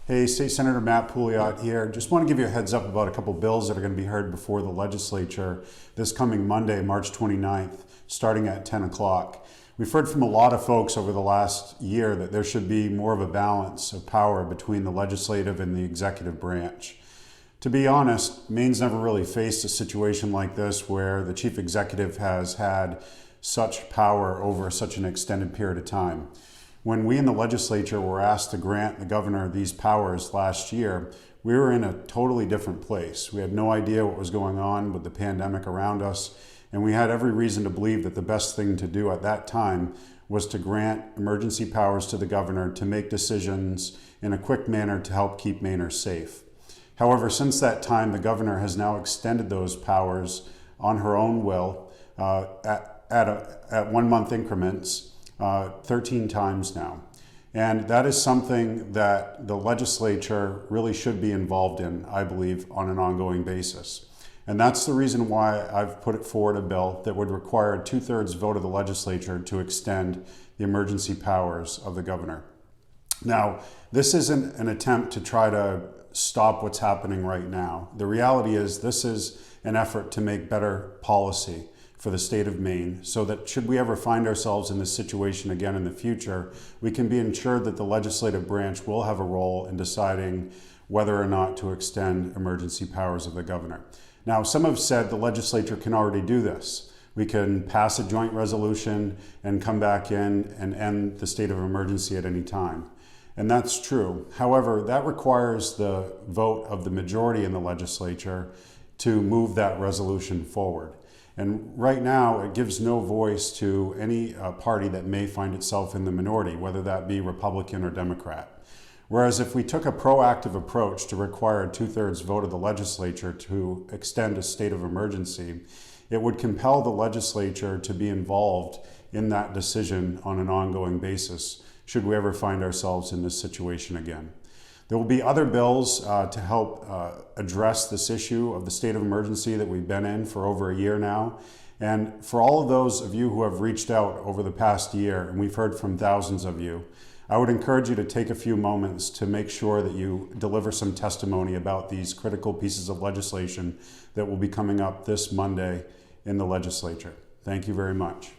Hey, State Senator Matt Pouliot here. Just want to give you a heads up about a couple bills that are going to be heard before the legislature this coming Monday, March 29th, starting at 10 o'clock. We've heard from a lot of folks over the last year that there should be more of a balance of power between the legislative and the executive branch. To be honest, Maine's never really faced a situation like this where the chief executive has had such power over such an extended period of time. When we in the legislature were asked to grant the governor these powers last year, we were in a totally different place. We had no idea what was going on with the pandemic around us, and we had every reason to believe that the best thing to do at that time was to grant emergency powers to the governor to make decisions in a quick manner to help keep Mainers safe. However, since that time, the governor has now extended those powers on her own will at 1 month increments 13 times now. And that is something that the legislature really should be involved in, I believe, on an ongoing basis. And that's the reason why I've put forward a bill that would require a 2/3 vote of the legislature to extend the emergency powers of the governor. Now, this isn't an attempt to try to stop what's happening right now. The reality is this is an effort to make better policy for the state of Maine, so that should we ever find ourselves in this situation again in the future, we can be ensured that the legislative branch will have a role in deciding whether or not to extend emergency powers of the governor. Now, some have said the legislature can already do this. We can pass a joint resolution and come back in and end the state of emergency at any time. And that's true. However, that requires the vote of the majority in the legislature to move that resolution forward. And right now, it gives no voice to any party that may find itself in the minority, whether that be Republican or Democrat. Whereas if we took a proactive approach to require a 2/3 vote of the legislature to extend a state of emergency, it would compel the legislature to be involved in that decision on an ongoing basis, should we ever find ourselves in this situation again. There will be other bills to help address this issue of the state of emergency that we've been in for over a year now. And for all of those of you who have reached out over the past year, and we've heard from thousands of you, I would encourage you to take a few moments to make sure that you deliver some testimony about these critical pieces of legislation that will be coming up this Monday in the legislature. Thank you very much.